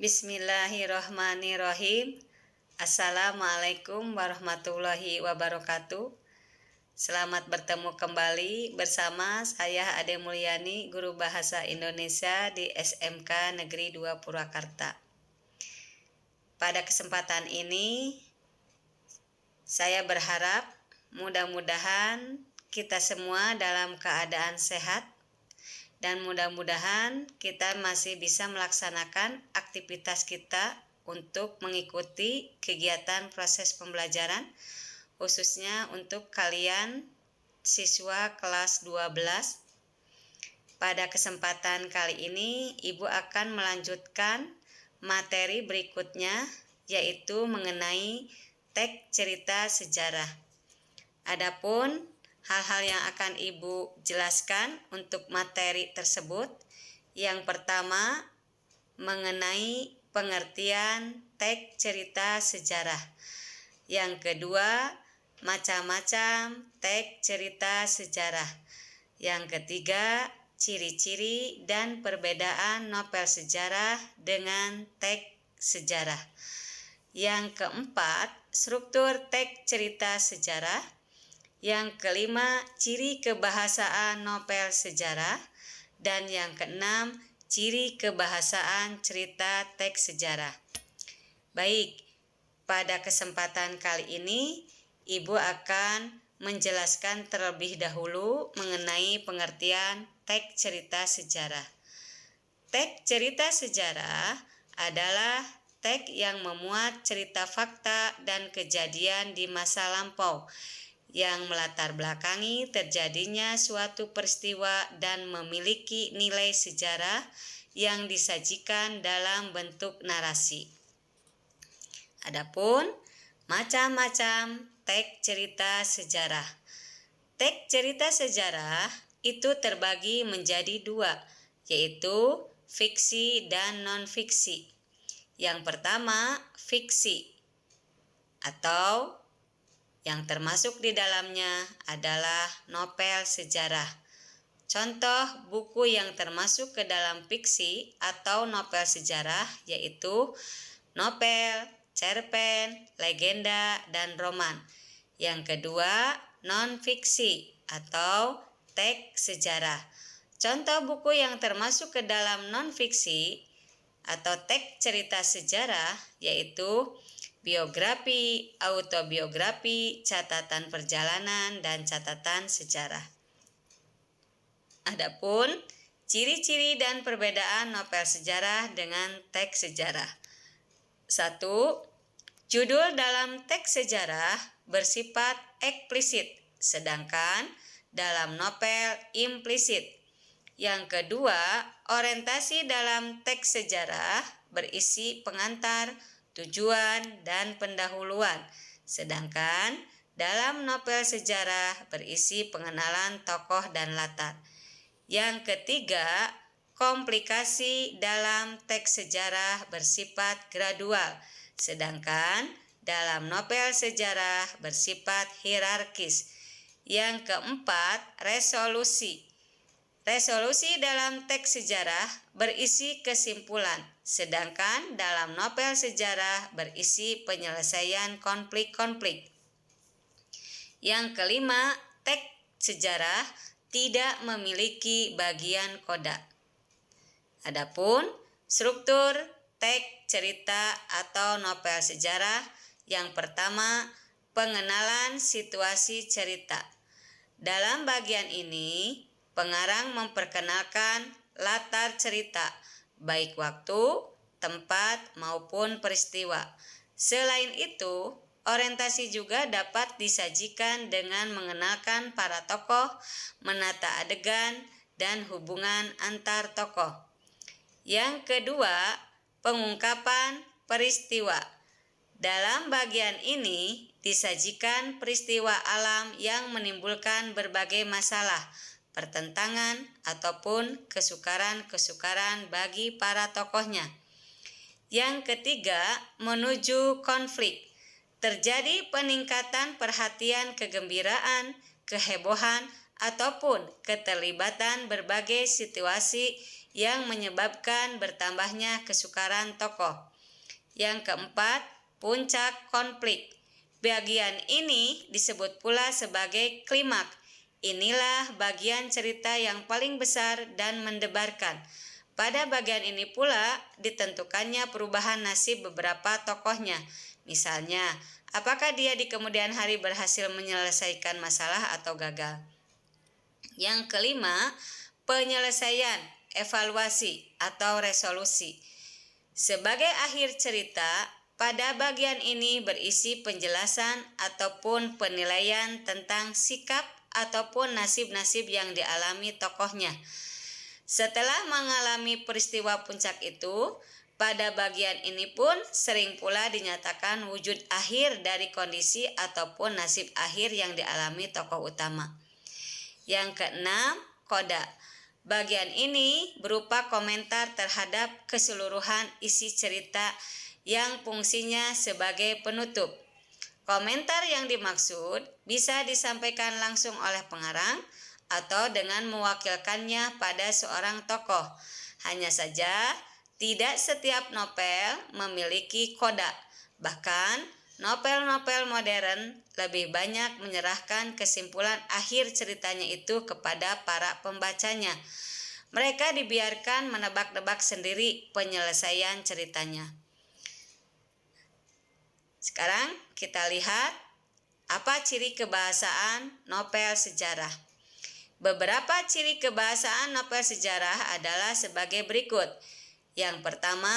Bismillahirrohmanirrohim. Assalamualaikum warahmatullahi wabarakatuh. Selamat bertemu kembali bersama saya Ade Mulyani, Guru Bahasa Indonesia di SMK Negeri 2 Purwakarta. Pada kesempatan ini, saya berharap mudah-mudahan kita semua dalam keadaan sehat dan mudah-mudahan kita masih bisa melaksanakan aktivitas kita untuk mengikuti kegiatan proses pembelajaran, khususnya untuk kalian siswa kelas 12. Pada kesempatan kali ini, Ibu akan melanjutkan materi berikutnya, yaitu mengenai teks cerita sejarah. Adapun hal-hal yang akan Ibu jelaskan untuk materi tersebut, yang pertama mengenai pengertian teks cerita sejarah. Yang kedua, macam-macam teks cerita sejarah. Yang ketiga, ciri-ciri dan perbedaan novel sejarah dengan teks sejarah. Yang keempat, struktur teks cerita sejarah. Yang kelima, ciri kebahasaan novel sejarah. Dan yang keenam, ciri kebahasaan cerita teks sejarah. Baik, pada kesempatan kali ini, Ibu akan menjelaskan terlebih dahulu mengenai pengertian teks cerita sejarah. Teks cerita sejarah adalah teks yang memuat cerita fakta dan kejadian di masa lampau yang melatar belakangi terjadinya suatu peristiwa dan memiliki nilai sejarah yang disajikan dalam bentuk narasi. Adapun macam-macam teks cerita sejarah. Teks cerita sejarah itu terbagi menjadi dua, yaitu fiksi dan non-fiksi. Yang pertama, fiksi, atau yang termasuk di dalamnya adalah novel sejarah. Contoh buku yang termasuk ke dalam fiksi atau novel sejarah yaitu novel, cerpen, legenda, dan roman. Yang kedua, non-fiksi atau teks sejarah. Contoh buku yang termasuk ke dalam non-fiksi atau teks cerita sejarah yaitu biografi, autobiografi, catatan perjalanan, dan catatan sejarah. Adapun ciri-ciri dan perbedaan novel sejarah dengan teks sejarah. 1. Judul dalam teks sejarah bersifat eksplisit, sedangkan dalam novel implisit. Yang kedua, orientasi dalam teks sejarah berisi pengantar, tujuan, dan pendahuluan. Sedangkan dalam novel sejarah berisi pengenalan tokoh dan latar. Yang ketiga, komplikasi dalam teks sejarah bersifat gradual. Sedangkan dalam novel sejarah bersifat hierarkis. Yang keempat, resolusi. Resolusi dalam teks sejarah berisi kesimpulan, sedangkan dalam novel sejarah berisi penyelesaian konflik-konflik. Yang kelima, teks sejarah tidak memiliki bagian koda. Adapun struktur teks cerita atau novel sejarah, yang pertama, pengenalan situasi cerita. Dalam bagian ini, pengarang memperkenalkan latar cerita, baik waktu, tempat, maupun peristiwa. Selain itu, orientasi juga dapat disajikan dengan mengenalkan para tokoh, menata adegan, dan hubungan antar tokoh. Yang kedua, pengungkapan peristiwa. Dalam bagian ini disajikan peristiwa alam yang menimbulkan berbagai masalah, pertentangan, ataupun kesukaran-kesukaran bagi para tokohnya. Yang ketiga, menuju konflik. Terjadi peningkatan perhatian, kegembiraan, kehebohan, ataupun keterlibatan berbagai situasi yang menyebabkan bertambahnya kesukaran tokoh. Yang keempat, puncak konflik. Bagian ini disebut pula sebagai klimaks. Inilah bagian cerita yang paling besar dan mendebarkan. Pada bagian ini pula ditentukannya perubahan nasib beberapa tokohnya. Misalnya, apakah dia di kemudian hari berhasil menyelesaikan masalah atau gagal. Yang kelima, penyelesaian, evaluasi atau resolusi. Sebagai akhir cerita, pada bagian ini berisi penjelasan ataupun penilaian tentang sikap ataupun nasib-nasib yang dialami tokohnya. Setelah mengalami peristiwa puncak itu, pada bagian ini pun sering pula dinyatakan wujud akhir dari kondisi ataupun nasib akhir yang dialami tokoh utama. Yang keenam, koda. Bagian ini berupa komentar terhadap keseluruhan isi cerita yang fungsinya sebagai penutup. Komentar yang dimaksud bisa disampaikan langsung oleh pengarang atau dengan mewakilkannya pada seorang tokoh. Hanya saja, tidak setiap novel memiliki koda. Bahkan, novel-novel modern lebih banyak menyerahkan kesimpulan akhir ceritanya itu kepada para pembacanya. Mereka dibiarkan menebak-nebak sendiri penyelesaian ceritanya. Sekarang kita lihat apa ciri kebahasaan novel sejarah. Beberapa ciri kebahasaan novel sejarah adalah sebagai berikut. Yang pertama,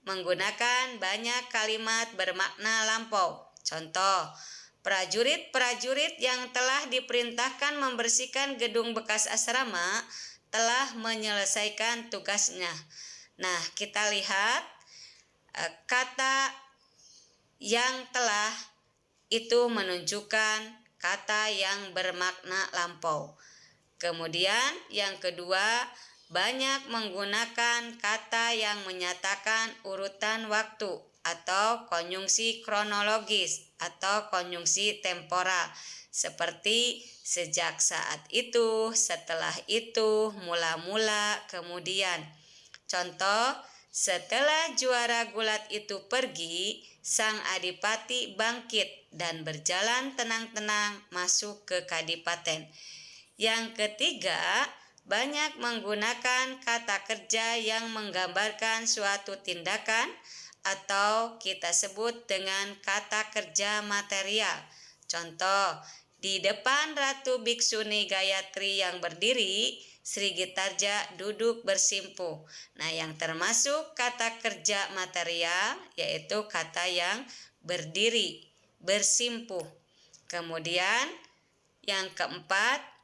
menggunakan banyak kalimat bermakna lampau. Contoh, prajurit-prajurit yang telah diperintahkan membersihkan gedung bekas asrama telah menyelesaikan tugasnya. Nah, kita lihat kata yang telah itu menunjukkan kata yang bermakna lampau. Kemudian yang kedua, banyak menggunakan kata yang menyatakan urutan waktu atau konjungsi kronologis atau konjungsi temporal seperti sejak saat itu, setelah itu, mula-mula, kemudian. Contoh, setelah juara gulat itu pergi, sang adipati bangkit dan berjalan tenang-tenang masuk ke kadipaten. Yang ketiga, banyak menggunakan kata kerja yang menggambarkan suatu tindakan atau kita sebut dengan kata kerja material. Contoh, di depan Ratu Biksuni Gayatri yang berdiri, Sri Gitarja duduk bersimpuh. Nah, yang termasuk kata kerja material yaitu kata yang berdiri, bersimpuh. Kemudian yang keempat,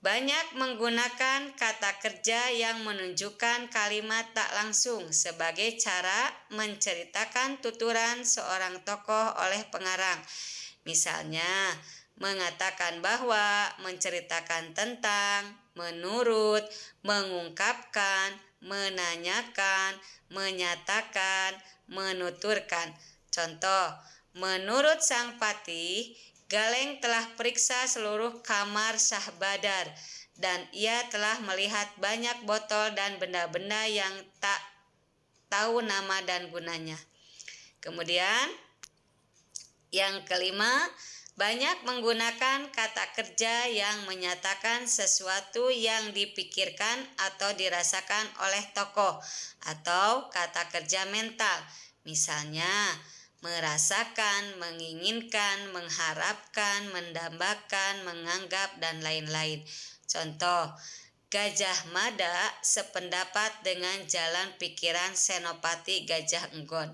banyak menggunakan kata kerja yang menunjukkan kalimat tak langsung sebagai cara menceritakan tuturan seorang tokoh oleh pengarang. Misalnya, mengatakan bahwa, menceritakan tentang, menurut, mengungkapkan, menanyakan, menyatakan, menuturkan. Contoh, menurut sang patih, Galeng telah periksa seluruh kamar Syah Badar dan ia telah melihat banyak botol dan benda-benda yang tak tahu nama dan gunanya. Kemudian yang kelima, banyak menggunakan kata kerja yang menyatakan sesuatu yang dipikirkan atau dirasakan oleh tokoh atau kata kerja mental. Misalnya, merasakan, menginginkan, mengharapkan, mendambakan, menganggap, dan lain-lain. Contoh, Gajah Mada sependapat dengan jalan pikiran Senopati Gajah Enggon.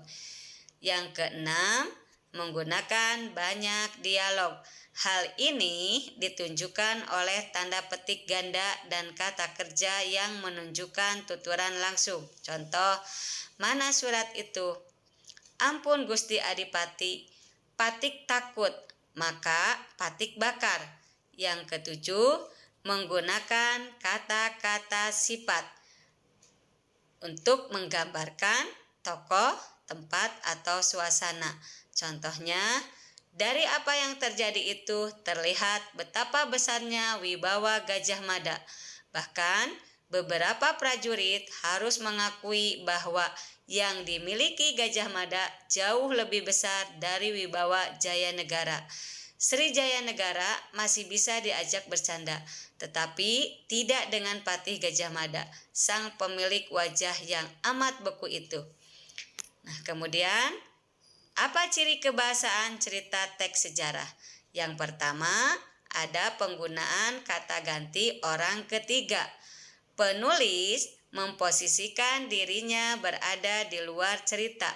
Yang keenam, menggunakan banyak dialog. Hal ini ditunjukkan oleh tanda petik ganda dan kata kerja yang menunjukkan tuturan langsung. Contoh, mana surat itu? Ampun Gusti Adipati, Patik takut, maka Patik bakar. Yang ketujuh, menggunakan kata-kata sifat untuk menggambarkan tokoh, tempat, atau suasana. Contohnya, dari apa yang terjadi itu terlihat betapa besarnya wibawa Gajah Mada. Bahkan, beberapa prajurit harus mengakui bahwa yang dimiliki Gajah Mada jauh lebih besar dari wibawa Jayanegara. Sri Jayanegara masih bisa diajak bercanda, tetapi tidak dengan Patih Gajah Mada, sang pemilik wajah yang amat beku itu. Nah, kemudian, apa ciri kebahasaan cerita teks sejarah? Yang pertama, ada penggunaan kata ganti orang ketiga. Penulis memposisikan dirinya berada di luar cerita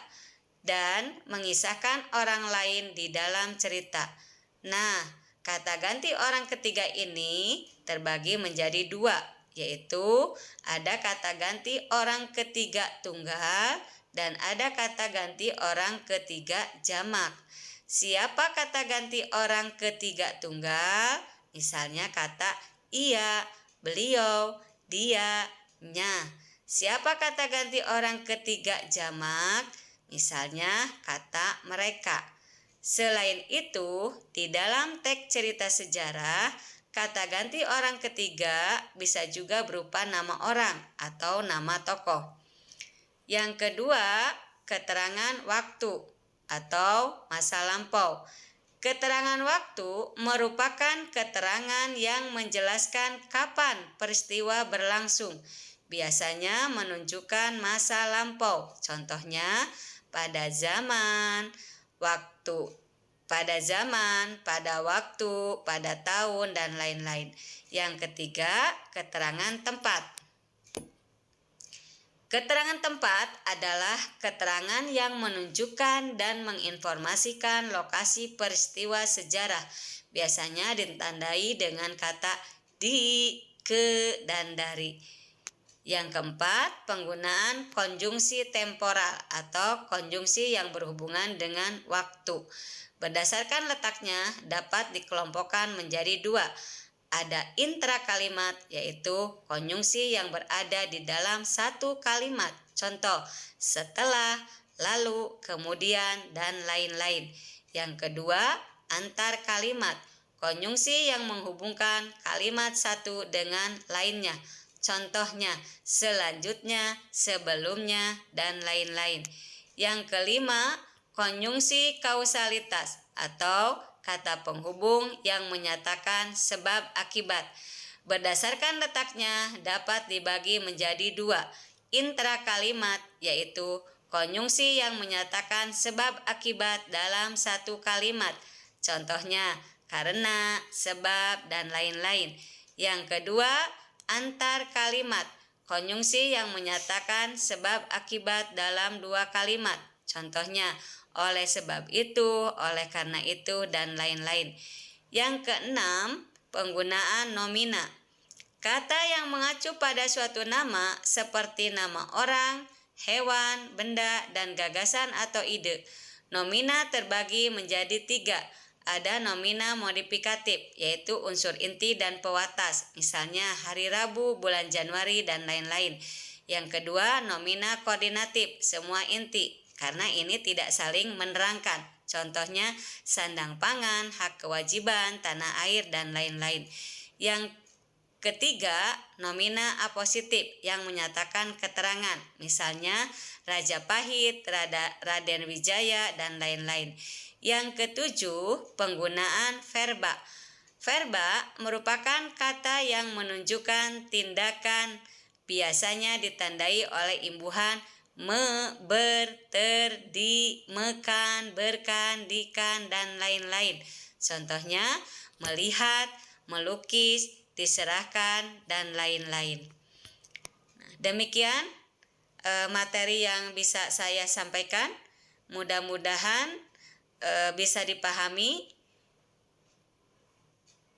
dan mengisahkan orang lain di dalam cerita. Nah, kata ganti orang ketiga ini terbagi menjadi dua, yaitu ada kata ganti orang ketiga tunggal dan ada kata ganti orang ketiga jamak. Siapa kata ganti orang ketiga tunggal? Misalnya kata ia, beliau, dia, nya. Siapa kata ganti orang ketiga jamak? Misalnya kata mereka. Selain itu, di dalam teks cerita sejarah, kata ganti orang ketiga bisa juga berupa nama orang atau nama tokoh. Yang kedua, keterangan waktu atau masa lampau. Keterangan waktu merupakan keterangan yang menjelaskan kapan peristiwa berlangsung. Biasanya menunjukkan masa lampau. Contohnya, pada zaman, waktu, pada zaman, pada waktu, pada tahun, dan lain-lain. Yang ketiga, keterangan tempat. Keterangan tempat adalah keterangan yang menunjukkan dan menginformasikan lokasi peristiwa sejarah. Biasanya ditandai dengan kata di, ke, dan dari. Yang keempat, penggunaan konjungsi temporal atau konjungsi yang berhubungan dengan waktu. Berdasarkan letaknya dapat dikelompokkan menjadi dua. Ada intrakalimat, yaitu konjungsi yang berada di dalam satu kalimat. Contoh, setelah, lalu, kemudian, dan lain-lain. Yang kedua, antar kalimat, konjungsi yang menghubungkan kalimat satu dengan lainnya. Contohnya, selanjutnya, sebelumnya, dan lain-lain. Yang kelima, konjungsi kausalitas atau kata penghubung yang menyatakan sebab akibat. Berdasarkan letaknya dapat dibagi menjadi dua. Intrakalimat, yaitu konjungsi yang menyatakan sebab akibat dalam satu kalimat. Contohnya, karena, sebab, dan lain-lain. Yang kedua, antar kalimat, konjungsi yang menyatakan sebab akibat dalam dua kalimat. Contohnya, oleh sebab itu, oleh karena itu, dan lain-lain. Yang keenam, penggunaan nomina. Kata yang mengacu pada suatu nama seperti nama orang, hewan, benda, dan gagasan atau ide. Nomina terbagi menjadi tiga. Ada nomina modifikatif, yaitu unsur inti dan pewatas. Misalnya hari Rabu, bulan Januari, dan lain-lain. Yang kedua, nomina koordinatif, semua inti. Karena ini tidak saling menerangkan. Contohnya, sandang pangan, hak kewajiban, tanah air, dan lain-lain. Yang ketiga, nomina apositif yang menyatakan keterangan. Misalnya, Raja Pahit, Raden Wijaya, dan lain-lain. Yang ketujuh, penggunaan verba. Verba merupakan kata yang menunjukkan tindakan, biasanya ditandai oleh imbuhan me, ber, ter, di, mekan, berkan, dikan, dan lain-lain. Contohnya, melihat, melukis, diserahkan, dan lain-lain. Nah, demikian materi yang bisa saya sampaikan. Mudah-mudahan bisa dipahami.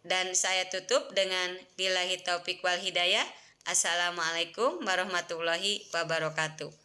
Dan saya tutup dengan billahi taufiq wal hidayah. Assalamualaikum warahmatullahi wabarakatuh.